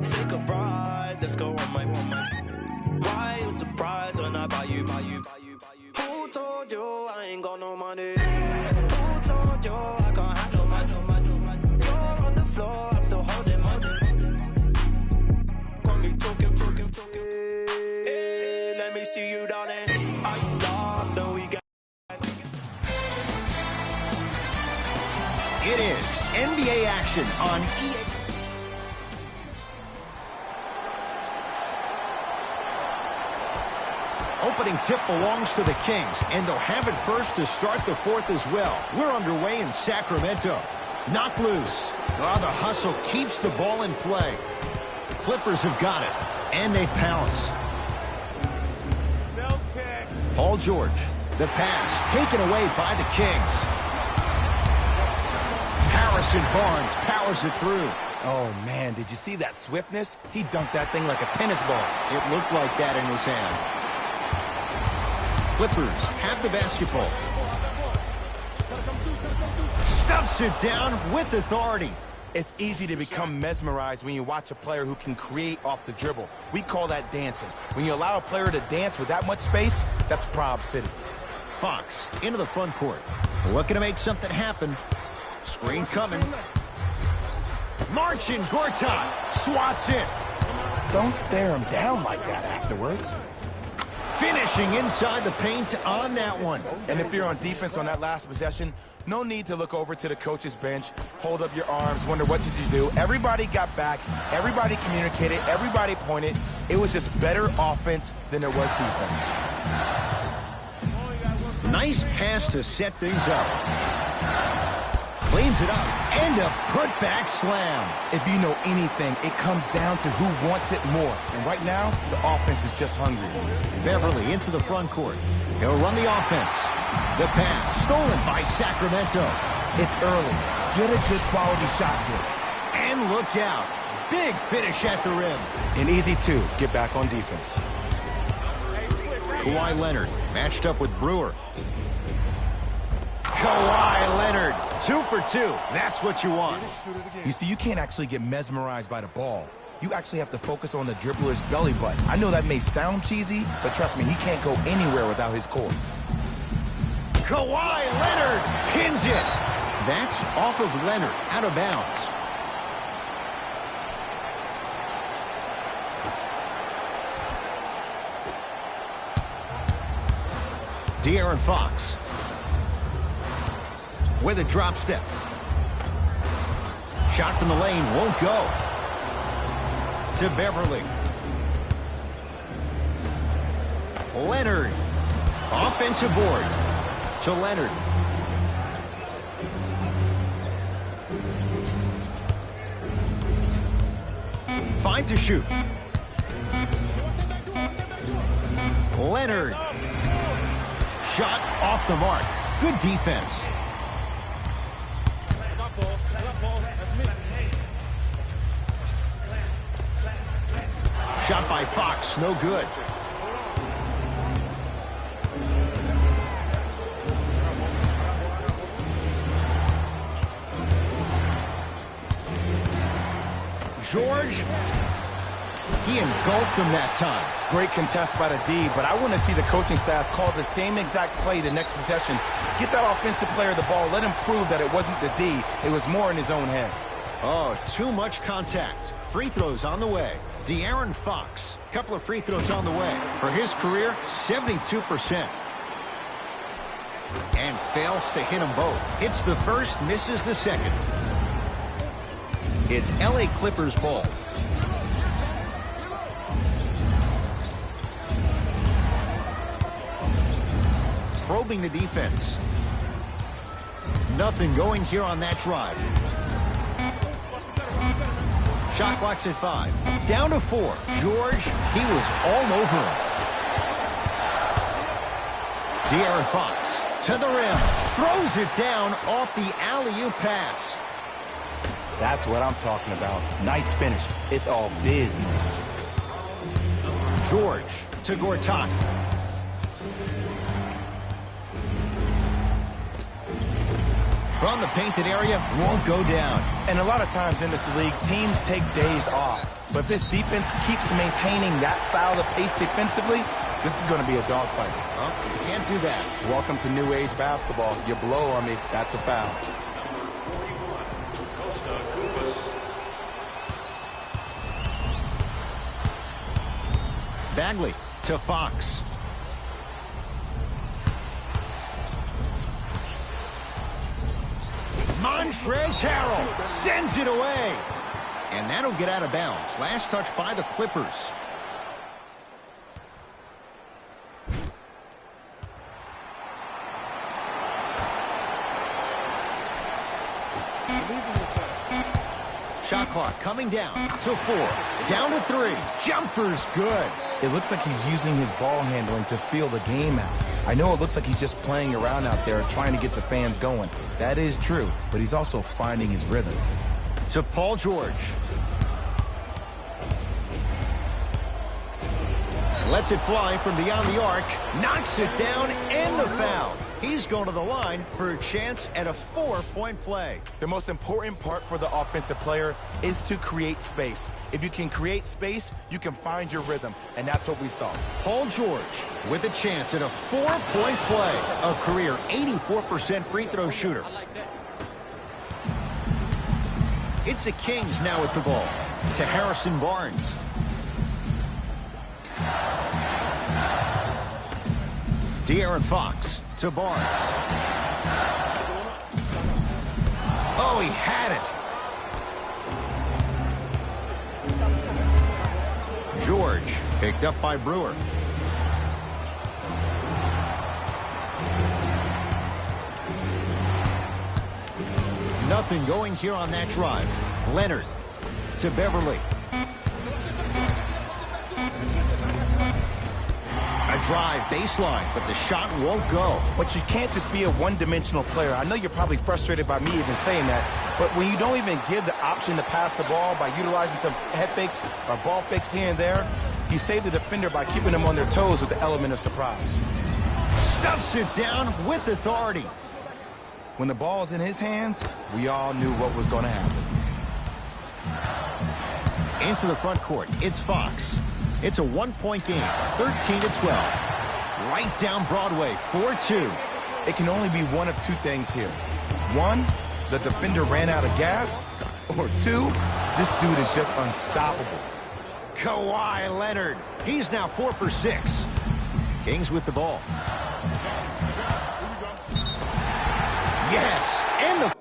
Take a ride, let's go on my. Why you surprised when I buy you? Who told you I ain't got no money? Who told you I can't handle money? You're on the floor, I'm still holding money. Got me talking. Hey, let me see you, darling. I love the weekend. It is NBA action on EA. Opening tip belongs to the Kings, and they'll have it first to start the fourth as well. We're underway in Sacramento. Knocked loose. Oh, the hustle keeps the ball in play. The Clippers have got it, and they pounce. Paul George. The pass taken away by the Kings. Harrison Barnes powers it through. Oh, man, did you see that swiftness? He dunked that thing like a tennis ball. It looked like that in his hand. Clippers have the basketball. Stuffs it down with authority. It's easy to become mesmerized when you watch a player who can create off the dribble. We call that dancing. When you allow a player to dance with that much space, that's Prob City. Fox into the front court. Looking to make something happen. Screen coming. Marcin Gortat swats it. Don't stare him down like that afterwards. Finishing inside the paint on that one. And if you're on defense on that last possession, no need to look over to the coach's bench, hold up your arms, wonder what did you do. Everybody got back, everybody communicated, everybody pointed. It was just better offense than there was defense. Nice pass to set things up. Cleans it up, and a put-back slam. If you know anything, it comes down to who wants it more. And right now, the offense is just hungry. Beverly into the front court. He'll run the offense. The pass stolen by Sacramento. It's early. Get a good quality shot here. And look out. Big finish at the rim. And easy, too. Get back on defense. Kawhi Leonard matched up with Brewer. Kawhi Leonard, 2 for 2. That's what you want. You see, you can't actually get mesmerized by the ball. You actually have to focus on the dribbler's belly button. I know that may sound cheesy, but trust me, he can't go anywhere without his core. Kawhi Leonard pins it. That's off of Leonard, out of bounds. De'Aaron Fox with a drop step. Shot from the lane won't go. To Beverly. Leonard. Offensive board. To Leonard. Five to shoot. Leonard. Shot off the mark. Good defense. Shot by Fox, no good. George, he engulfed him that time. Great contest by the D, but I want to see the coaching staff call the same exact play the next possession. Get that offensive player the ball. Let him prove that it wasn't the D. It was more in his own head. Oh, too much contact. Free throws on the way. De'Aaron Fox, couple of free throws on the way. For his career, 72%. And fails to hit them both. Hits the first, misses the second. It's LA Clippers ball. Probing the defense. Nothing going here on that drive. Shot clock's at 5. Down to 4. George, he was all over him. De'Aaron Fox to the rim. Throws it down off the alley-oop pass. That's what I'm talking about. Nice finish. It's all business. George to Gortat. From the painted area, won't go down. And a lot of times in this league, teams take days off. But if this defense keeps maintaining that style of pace defensively, this is going to be a dogfight. Well, you can't do that. Welcome to new age basketball. You blow on me, that's a foul. Bagley to Fox. Montrezl Harrell sends it away. And that'll get out of bounds. Last touch by the Clippers. Shot clock coming down to 4. Down to 3. Jumper's good. It looks like he's using his ball handling to feel the game out. I know it looks like he's just playing around out there trying to get the fans going. That is true, but he's also finding his rhythm. To Paul George. Lets it fly from beyond the arc. Knocks it down and the foul. He's going to the line for a chance at a 4-point play. The most important part for the offensive player is to create space. If you can create space, you can find your rhythm, and that's what we saw. Paul George with a chance at a 4-point play. A career 84% free throw shooter. It's the Kings now with the ball. To Harrison Barnes. De'Aaron Fox to Barnes. Oh, he had it. George picked up by Brewer. Nothing going here on that drive. Leonard to Beverly. A drive baseline, but the shot won't go. But you can't just be a one-dimensional player. I know you're probably frustrated by me even saying that, but when you don't even give the option to pass the ball by utilizing some head fakes or ball fakes here and there, you save the defender by keeping them on their toes with the element of surprise. Stuffs it down with authority. When the ball is in his hands, we all knew what was going to happen. Into the front court, it's Fox. It's a 1-point game, 13-12. Right down Broadway, 4-2. It can only be one of two things here. One, the defender ran out of gas. Or two, this dude is just unstoppable. Kawhi Leonard. He's now 4 for 6. Kings with the ball. Yes, and the...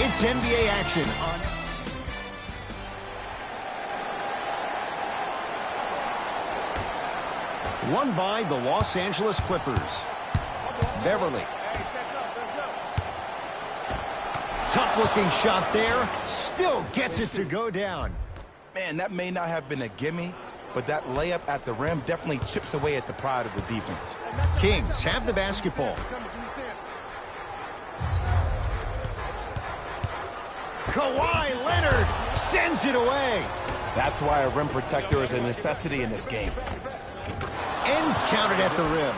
It's NBA action on... Won by the Los Angeles Clippers. Beverly. Tough-looking shot there. Still gets it to go down. Man, that may not have been a gimme, but that layup at the rim definitely chips away at the pride of the defense. Kings have the basketball. Kawhi Leonard sends it away. That's why a rim protector is a necessity in this game. And counted at the rim.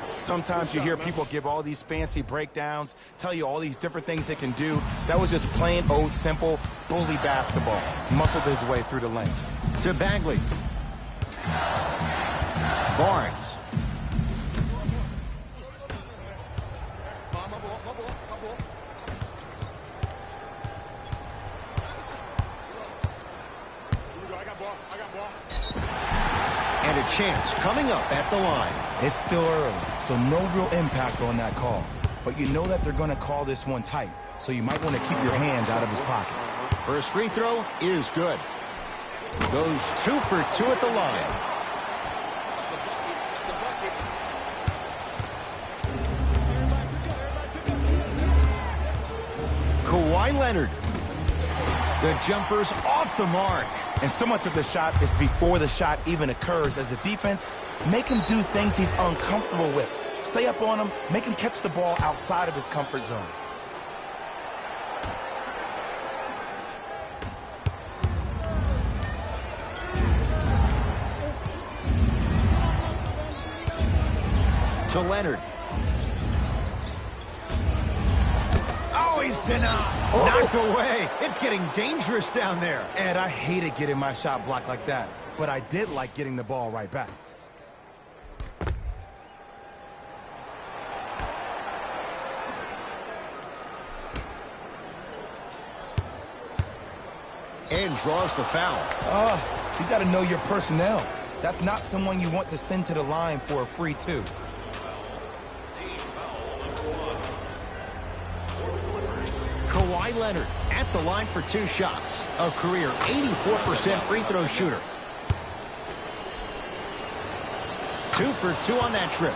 Sometimes you hear people give all these fancy breakdowns, tell you all these different things they can do. That was just plain old, simple, bully basketball. Muscled his way through the lane. To Bagley. Barnes. And a chance coming up at the line. It's still early, so no real impact on that call. But you know that they're going to call this one tight, so you might want to keep your hands out of his pocket. First free throw is good. Goes 2 for 2 at the line. Kawhi Leonard. The jumper's off the mark. And so much of the shot is before the shot even occurs. As a defense, make him do things he's uncomfortable with. Stay up on him, make him catch the ball outside of his comfort zone. To Leonard. Oh, he's denied. Knocked away. It's getting dangerous down there. Ed, I hated getting my shot blocked like that, but I did like getting the ball right back. And draws the foul. You got to know your personnel. That's not someone you want to send to the line for a free two. Kawhi Leonard at the line for 2 shots. A career 84% free throw shooter. 2 for 2 on that trip.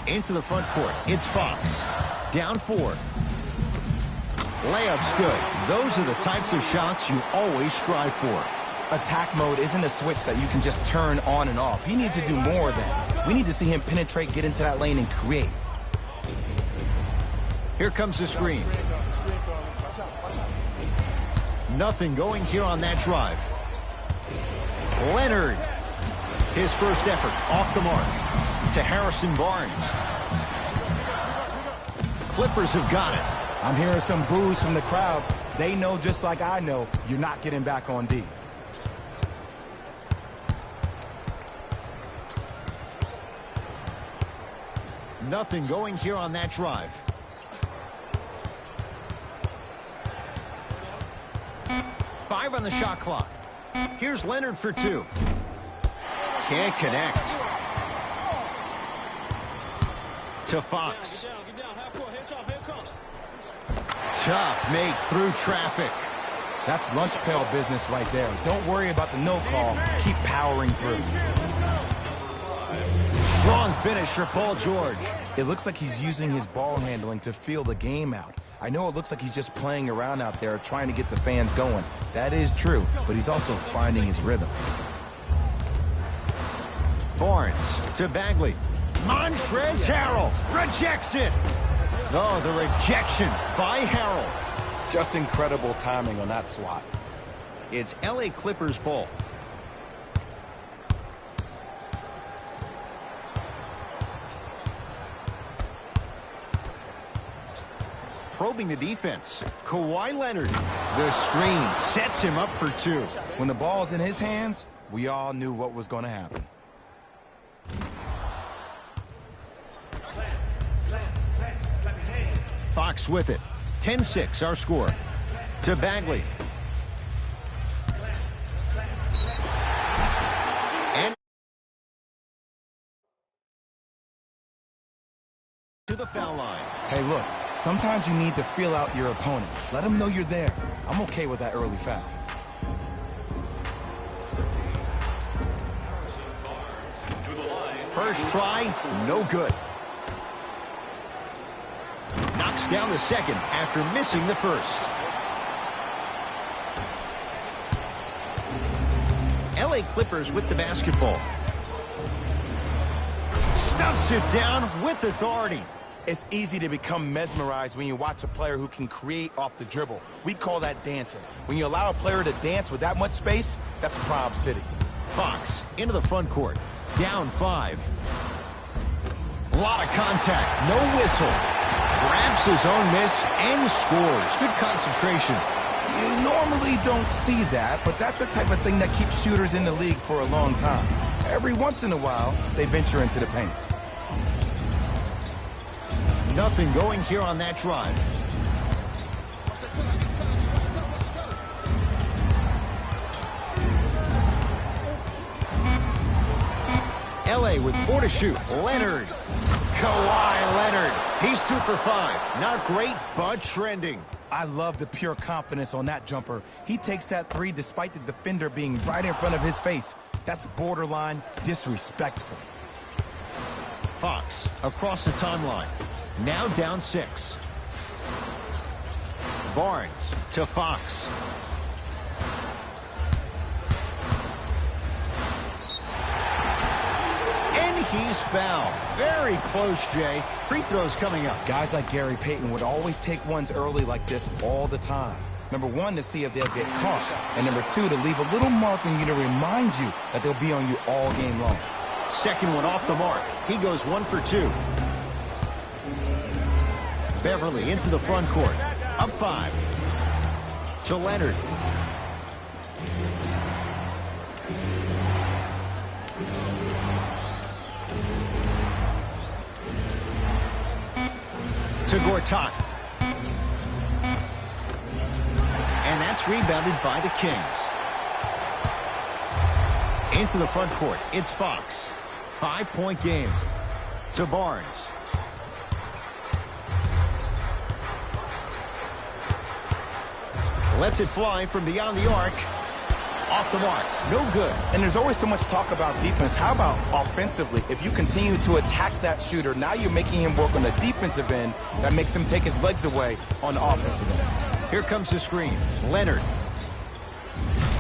Into the front court. It's Fox. Down 4. Layup's good. Those are the types of shots you always strive for. Attack mode isn't a switch that you can just turn on and off. He needs to do more of that. We need to see him penetrate, get into that lane, and create. Here comes the screen. Nothing going here on that drive. Leonard. His first effort off the mark. To Harrison Barnes. Clippers have got it. I'm hearing some boos from the crowd. They know, just like I know, you're not getting back on D. Nothing going here on that drive. Five on the shot clock. Here's Leonard for 2. Can't connect. To Fox. Tough make through traffic. That's lunch pail business right there. Don't worry about the no call. Keep powering through. Strong finish for Paul George. It looks like he's using his ball handling to feel the game out. I know it looks like he's just playing around out there trying to get the fans going. That is true, but he's also finding his rhythm. Barnes to Bagley. Montrezl Harrell rejects it. Oh, the rejection by Harrell. Just incredible timing on that swat. It's LA Clippers ball. Probing the defense. Kawhi Leonard. The screen sets him up for 2. When the ball's in his hands, we all knew what was going to happen. Fox with it. 10-6 our score. To Bagley. And to the foul line. Hey, look, sometimes you need to feel out your opponent. Let them know you're there. I'm okay with that early foul. First try, no good. Knocks down the second after missing the first. LA Clippers with the basketball. Stuffs it down with authority. It's easy to become mesmerized when you watch a player who can create off the dribble. We call that dancing. When you allow a player to dance with that much space, that's Prob City. Fox into the front court. Down 5. A lot of contact. No whistle. Grabs his own miss and scores. Good concentration. You normally don't see that, but that's the type of thing that keeps shooters in the league for a long time. Every once in a while, they venture into the paint. Nothing going here on that drive. LA with 4 to shoot. Leonard. Kawhi Leonard. He's 2 for 5. Not great, but trending. I love the pure confidence on that jumper. He takes that 3 despite the defender being right in front of his face. That's borderline disrespectful. Fox across the timeline. Now down 6. Barnes to Fox. And he's fouled. Very close, Jay. Free throws coming up. Guys like Gary Payton would always take ones early like this all the time. Number 1, to see if they'll get caught. And number 2, to leave a little mark on you to remind you that they'll be on you all game long. Second one off the mark. He goes 1 for 2. Beverly into the front court. Up 5. To Leonard. To Gortat. And that's rebounded by the Kings. Into the front court. It's Fox. 5-point game. To Barnes. Lets it fly from beyond the arc. Off the mark. No good. And there's always so much talk about defense. How about offensively? If you continue to attack that shooter, now you're making him work on the defensive end. That makes him take his legs away on the offensive end. Here comes the screen. Leonard.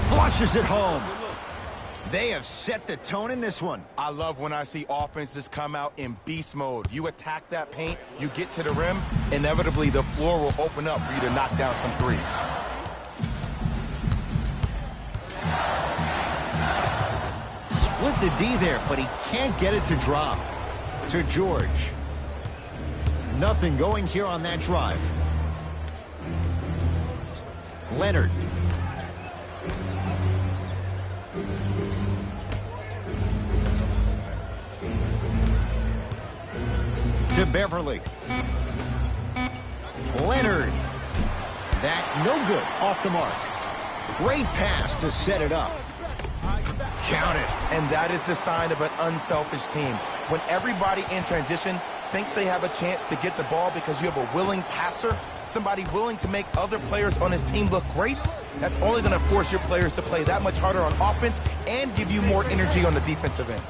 Flushes it home. They have set the tone in this one. I love when I see offenses come out in beast mode. You attack that paint, you get to the rim, inevitably the floor will open up for you to knock down some threes. Split the D there, but he can't get it to drop. To George. Nothing going here on that drive. Leonard. To Beverly. Leonard. That no good. Off the mark. Great pass to set it up. Count it. And that is the sign of an unselfish team. When everybody in transition thinks they have a chance to get the ball because you have a willing passer, somebody willing to make other players on his team look great, that's only going to force your players to play that much harder on offense and give you more energy on the defensive end.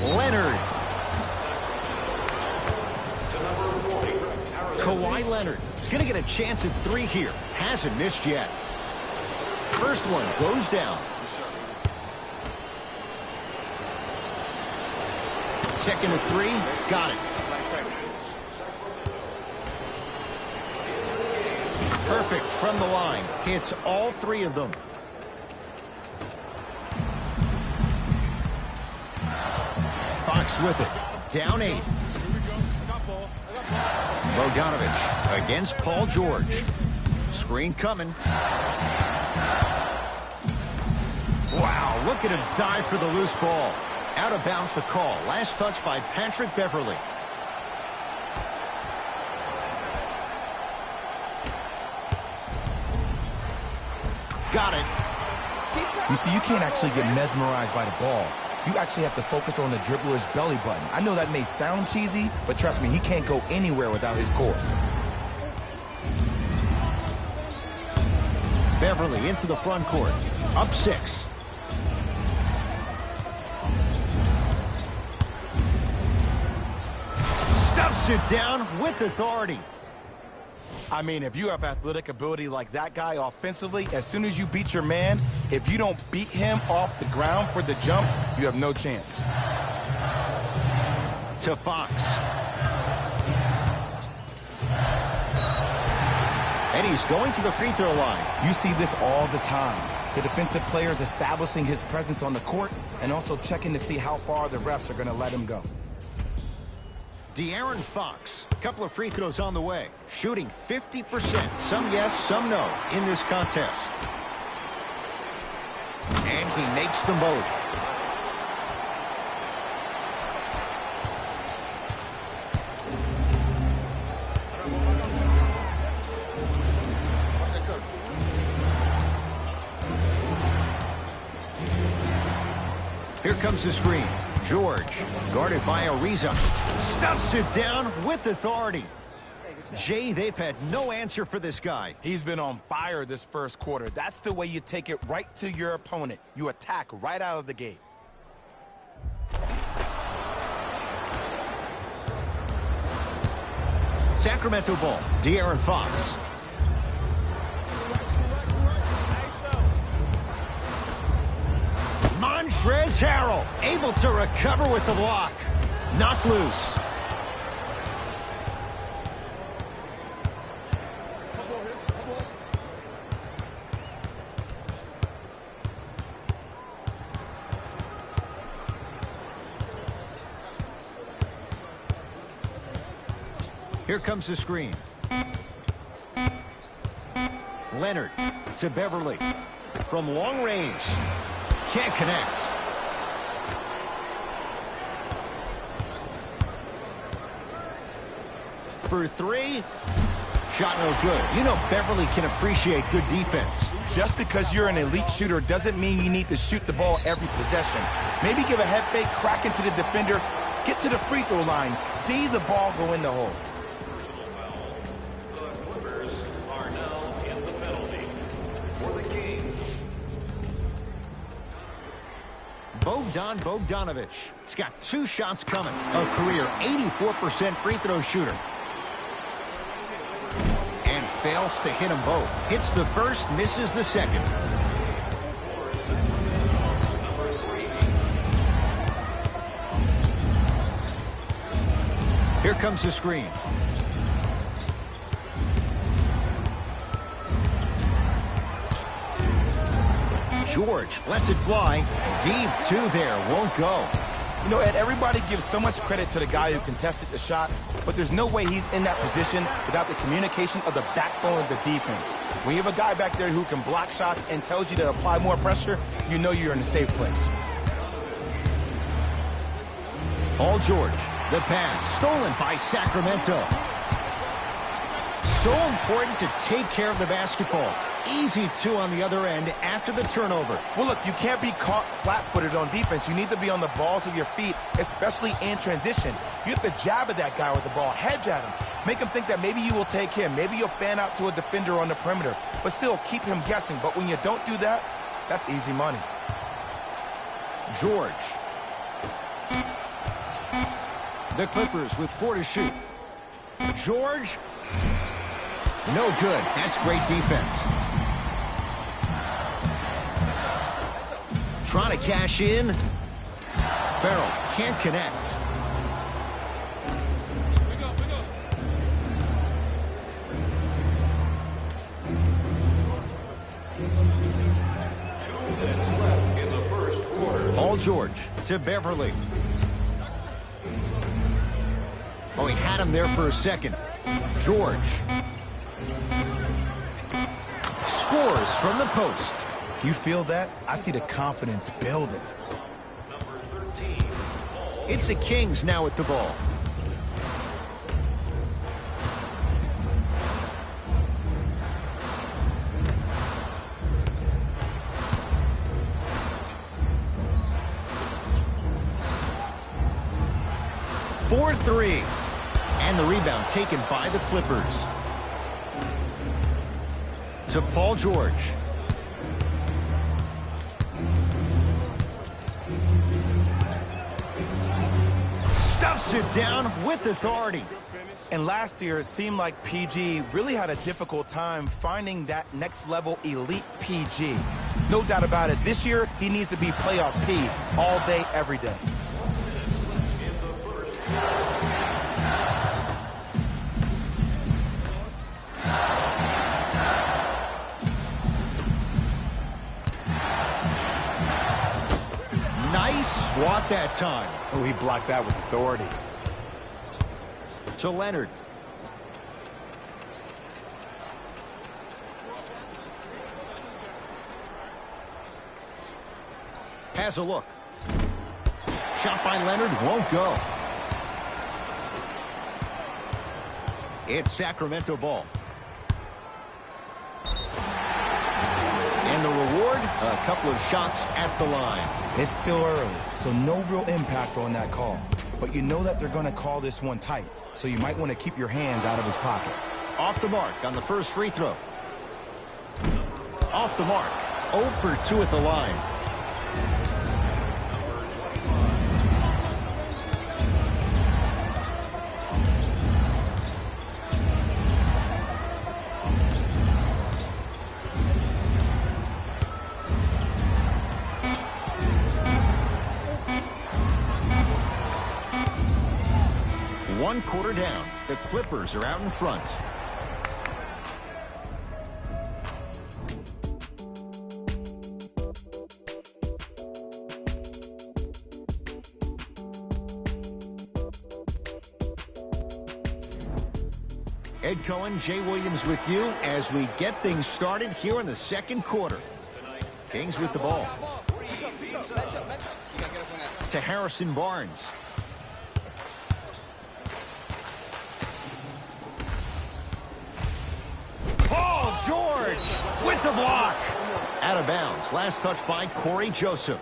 Leonard. Kawhi Leonard is going to get a chance at 3 here. Hasn't missed yet. First one goes down. Second at 3. Got it. Perfect from the line. Hits all 3 of them. Fox with it. Down 8. Bogdanovich against Paul George. Screen coming. Wow, look at him dive for the loose ball. Out of bounds the call. Last touch by Patrick Beverly. Got it. You see, you can't actually get mesmerized by the ball. You actually have to focus on the dribbler's belly button. I know that may sound cheesy, but trust me, he can't go anywhere without his core. Beverly into the front court. Up 6. Stuffs it down with authority. I mean, if you have athletic ability like that guy offensively, as soon as you beat your man, if you don't beat him off the ground for the jump, you have no chance. To Fox. And he's going to the free throw line. You see this all the time. The defensive players establishing his presence on the court and also checking to see how far the refs are going to let him go. De'Aaron Fox. A couple of free throws on the way. Shooting 50%. Some yes, some no in this contest. And he makes them both. Here comes the screen. George, guarded by Ariza, stuffs it down with authority. Jay, they've had no answer for this guy. He's been on fire this first quarter. That's the way you take it right to your opponent. You attack right out of the gate. Sacramento ball, De'Aaron Fox. Montrezl Harrell able to recover with the block. Knocked loose. Here comes the screen. Leonard to Beverly. From long range. Can't connect. For three. Shot no good. You know Beverly can appreciate good defense. Just because you're an elite shooter doesn't mean you need to shoot the ball every possession. Maybe give a head fake, crack into the defender, get to the free throw line, see the ball go in the hole. Bogdanovic. He's got 2 shots coming. A career 84% free throw shooter. And fails to hit them both. Hits the first, misses the second. Here comes the screen. George lets it fly. Deep 2 there. Won't go. You know, Ed, everybody gives so much credit to the guy who contested the shot, but there's no way he's in that position without the communication of the backbone of the defense. When you have a guy back there who can block shots and tells you to apply more pressure, you know you're in a safe place. Paul George. The pass stolen by Sacramento. So important to take care of the basketball. Easy 2 on the other end after the turnover. Well, look, you can't be caught flat-footed on defense. You need to be on the balls of your feet, especially in transition. You have to jab at that guy with the ball, hedge at him. Make him think that maybe you will take him. Maybe you'll fan out to a defender on the perimeter. But still, keep him guessing. But when you don't do that, that's easy money. George. The Clippers with 4 to shoot. George. No good. That's great defense. Trying to cash in. Farrell can't connect. Paul George to Beverly. Oh, he had him there for a second. George. Scores from the post. You feel that? I see the confidence building. It's the Kings now with the ball. For 3. And the rebound taken by the Clippers. To Paul George. Stuffs it down with authority. And last year, it seemed like PG really had a difficult time finding that next level elite PG. No doubt about it. This year, he needs to be playoff P all day, every day. Nice swat that time. Oh, he blocked that with authority. to Leonard. Has a look. Shot by Leonard won't go. It's Sacramento ball. And the reward, a couple of shots at the line. It's still early, so no real impact on that call. But you know that they're going to call this one tight, so you might want to keep your hands out of his pocket. Off the mark on the first free throw. Off the mark. 0 for 2 at the line. One quarter down. The Clippers are out in front. Ed Cohen, Jay Williams with you as we get things started here in the second quarter. Kings with the ball. To Harrison Barnes. Paul George with the block. Out of bounds. Last touch by Corey Joseph.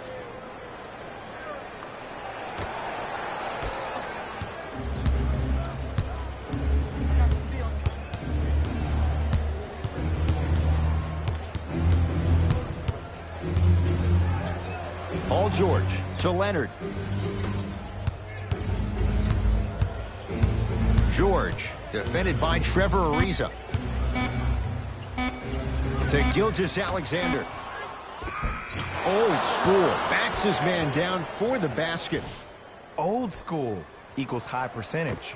Paul George to Leonard. George defended by Trevor Ariza. To Gilgeous-Alexander. Old school. Backs his man down for the basket. Old school equals high percentage.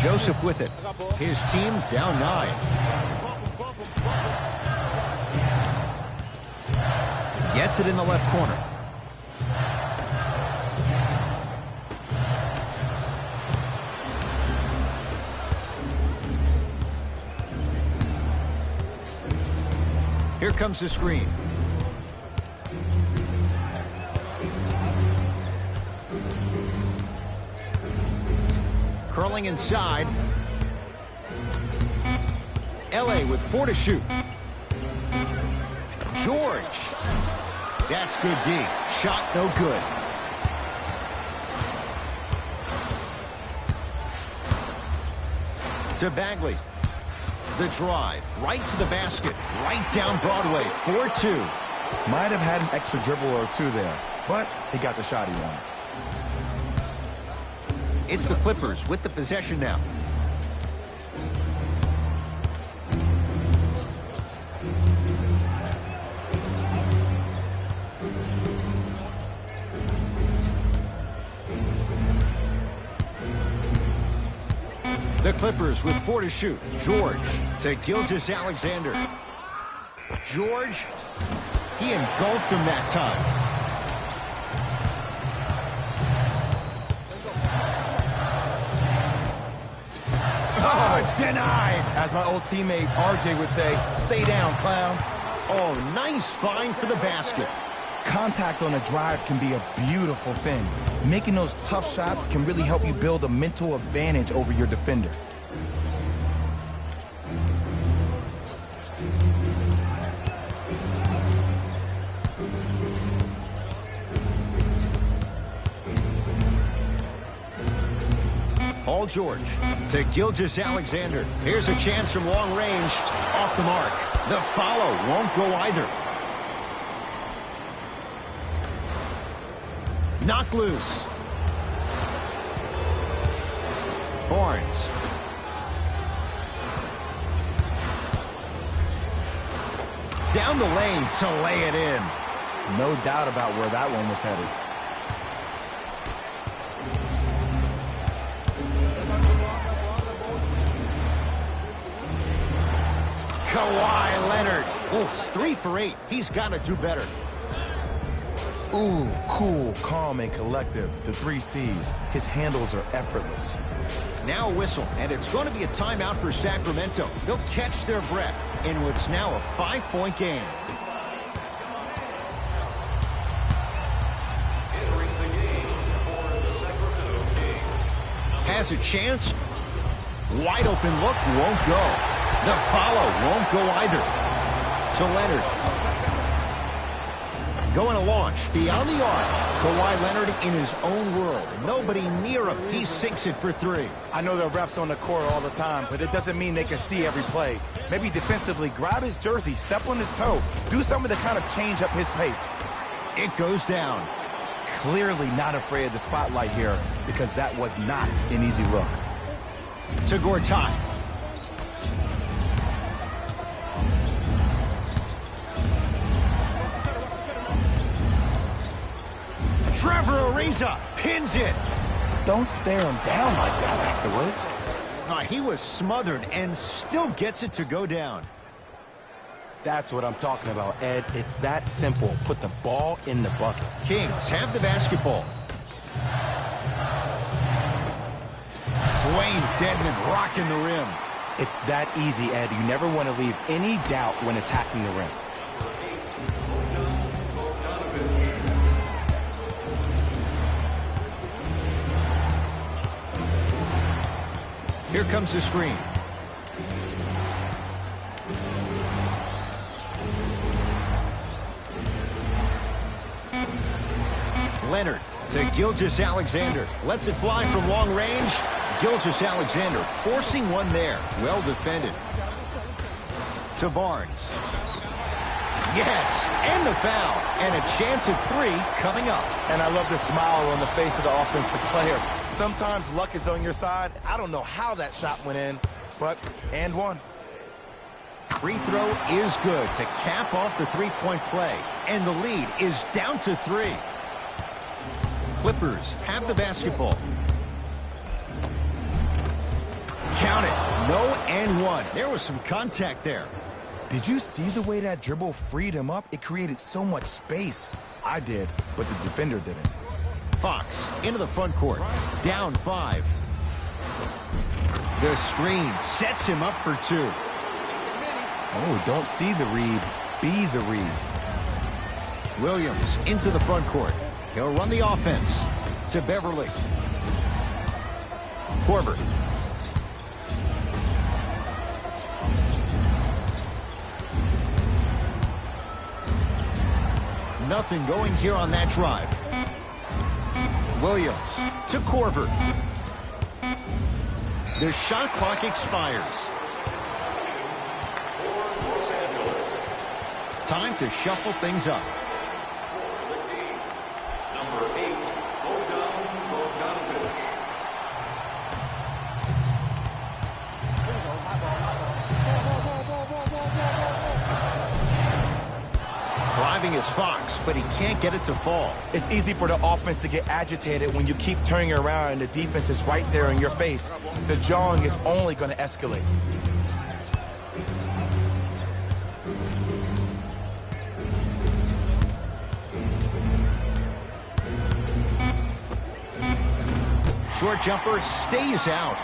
Joseph with it. His team down 9. Gets it in the left corner. Here comes the screen. Curling inside. LA with 4 to shoot. George. That's good D. Shot no good. To Bagley. The drive. Right to the basket. Right down Broadway. 4-2. Might have had an extra dribble or two there, but he got the shot he wanted. It's the Clippers with the possession now. The Clippers with 4 to shoot. George to Gilgeous-Alexander. George, he engulfed him that time. Denied. As my old teammate RJ would say, stay down, clown. Oh, nice find for the basket. Contact on a drive can be a beautiful thing. Making those tough shots can really help you build a mental advantage over your defender. Paul George to Gilgeous-Alexander. Here's a chance from long range. Off the mark. The follow won't go either. Knocked loose. Barnes. Down the lane to lay it in. No doubt about where that one was headed. Kawhi Leonard. Oh, 3 for 8. He's got to do better. Ooh, cool, calm, and collective. The 3 C's. His handles are effortless. Now a whistle, and it's going to be a timeout for Sacramento. They'll catch their breath in what's now a 5-point game. Entering the game for the Sacramento Kings. Has a chance. Wide open look, won't go. The follow won't go either. To Leonard. Going to launch beyond the arc. Kawhi Leonard in his own world. Nobody near him. He sinks it for 3. I know the refs on the court all the time, but it doesn't mean they can see every play. Maybe defensively, grab his jersey, step on his toe, do something to kind of change up his pace. It goes down. Clearly not afraid of the spotlight here, because that was not an easy look. To Gortat. Trevor Ariza pins it. Don't stare him down like that afterwards. He was smothered and still gets it to go down. That's what I'm talking about, Ed. It's that simple. Put the ball in the bucket. Kings have the basketball. Dwayne Dedmon rocking the rim. It's that easy, Ed. You never want to leave any doubt when attacking the rim. Here comes the screen. Leonard to Gilgeous-Alexander. Lets it fly from long range. Gilgeous-Alexander forcing one there. Well defended. To Barnes. Yes, and the foul. And a chance at 3 coming up. And I love the smile on the face of the offensive player. Sometimes luck is on your side. I don't know how that shot went in, but and one. Free throw is good to cap off the 3-point play. And the lead is down to 3. Clippers have the basketball. Count it. No and 1. There was some contact there. Did you see the way that dribble freed him up? It created so much space. I did, but the defender didn't. Fox into the front court. Down 5. The screen sets him up for 2. Oh, don't see the read. Be the read. Williams into the front court. He'll run the offense to Beverly. Korver. Nothing going here on that drive. Williams to Korver. The shot clock expires. Time to shuffle things up. Number 8, Bogdanovich. Driving is Fox, but he can't get it to fall. It's easy for the offense to get agitated when you keep turning around and the defense is right there in your face. The jawing is only going to escalate. Short jumper stays out.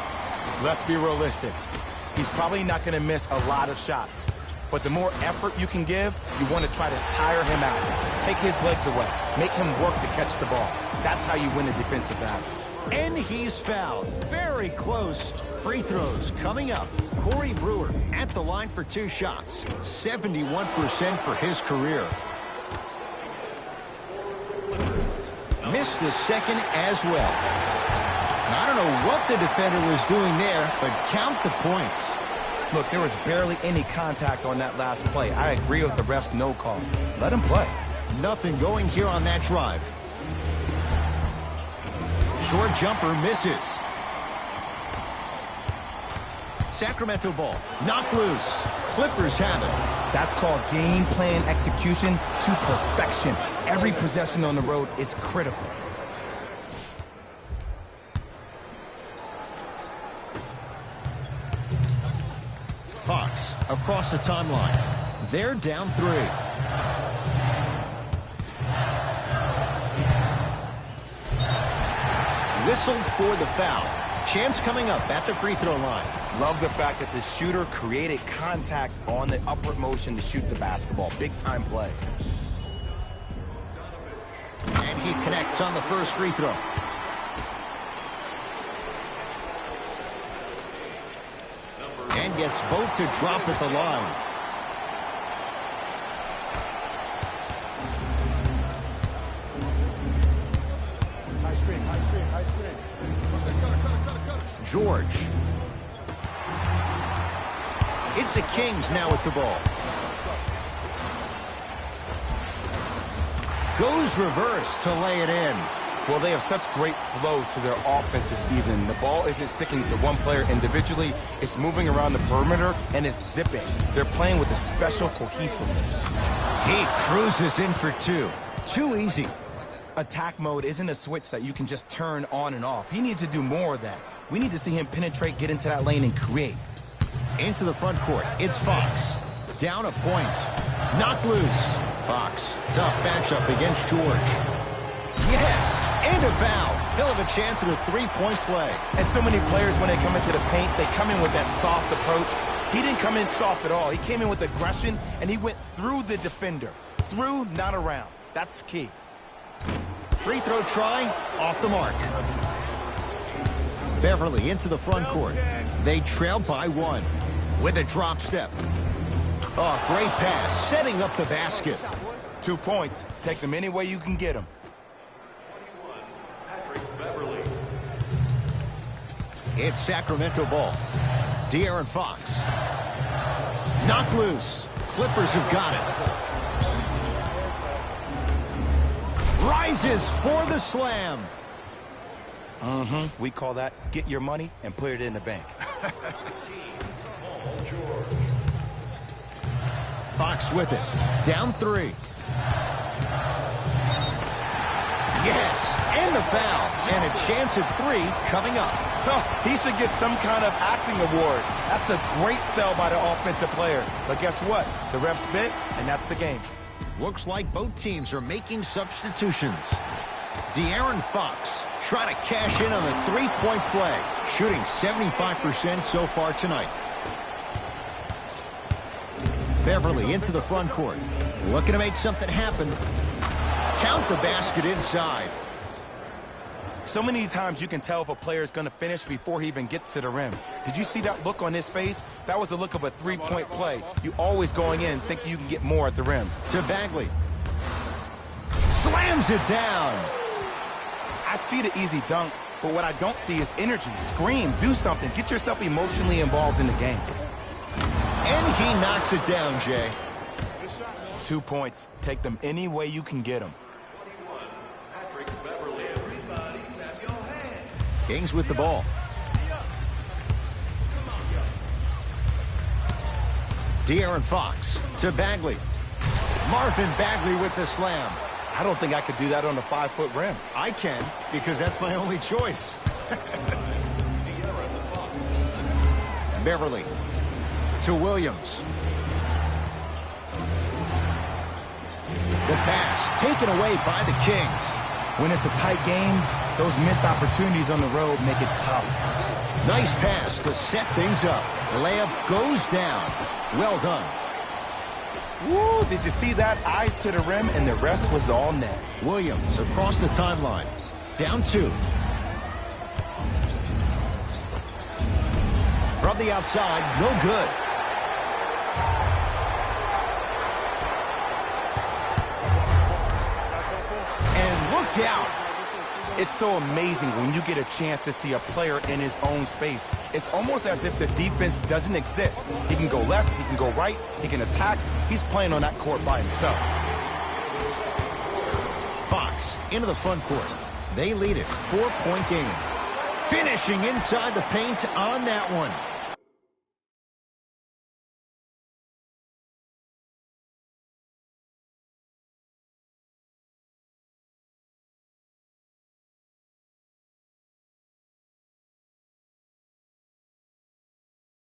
Let's be realistic. He's probably not going to miss a lot of shots. But the more effort you can give, you want to try to tire him out. Take his legs away. Make him work to catch the ball. That's how you win a defensive battle. And he's fouled. Very close. Free throws coming up. Corey Brewer at the line for 2 shots. 71% for his career. Missed the second as well. I don't know what the defender was doing there, but count the points. Look, there was barely any contact on that last play. I agree with the ref's no call. Let him play. Nothing going here on that drive. Short jumper misses. Sacramento ball. Knocked loose. Clippers have it. That's called game plan execution to perfection. Every possession on the road is critical. Fox across the timeline. They're down 3. whistled for the foul. Chance coming up at the free throw line. Love the fact that the shooter created contact on the upward motion to shoot the basketball. Big time play. And he connects on the first free throw. And gets both to drop at the line. High screen, high screen, high screen. George. It's the Kings now with the ball. Goes reverse to lay it in. Well, they have such great flow to their offense this evening. The ball isn't sticking to one player individually. It's moving around the perimeter, and it's zipping. They're playing with a special cohesiveness. He cruises in for two. Too easy. Attack mode isn't a switch that you can just turn on and off. He needs to do more of that. We need to see him penetrate, get into that lane, and create. Into the front court. It's Fox. Down a point. Knocked loose. Fox. Tough matchup against George. Yes! And a foul. He'll have a chance at a three-point play. And so many players, when they come into the paint, they come in with that soft approach. He didn't come in soft at all. He came in with aggression, and he went through the defender. Through, not around. That's key. Free throw try. Off the mark. Beverly into the front court. They trail by one. With a drop step. Oh, great pass. Setting up the basket. 2 points. Take them any way you can get them. It's Sacramento ball. De'Aaron Fox. Knocked loose. Clippers have got it. Rises for the slam. We call that get your money and put it in the bank. Fox with it. Down three. Yes, and the foul. And a chance at three coming up. He should get some kind of acting award. That's a great sell by the offensive player. But guess what? The refs bit, and that's the game. Looks like both teams are making substitutions. De'Aaron Fox trying to cash in on the three-point play. Shooting 75% so far tonight. Beverly into the front court. Looking to make something happen. Count the basket inside. So many times you can tell if a player is going to finish before he even gets to the rim. Did you see that look on his face? That was the look of a three-point play. You always going in thinking you can get more at the rim. To Bagley. Slams it down. I see the easy dunk, but what I don't see is energy. Scream, do something. Get yourself emotionally involved in the game. And he knocks it down, Jay. 2 points. Take them any way you can get them. Kings with the ball. De'Aaron Fox to Bagley. Marvin Bagley with the slam. I don't think I could do that on a 5-foot rim. I can, because that's my only choice. Beverly to Williams. The pass taken away by the Kings. When it's a tight game, those missed opportunities on the road make it tough. Nice pass to set things up. The layup goes down. Well done. Woo, did you see that? Eyes to the rim, and the rest was all net. Williams across the timeline. Down two. From the outside, no good. And look out. It's so amazing when you get a chance to see a player in his own space. It's almost as if the defense doesn't exist. He can go left, he can go right, he can attack. He's playing on that court by himself. Fox into the front court. They lead it. 4-point game. Finishing inside the paint on that one.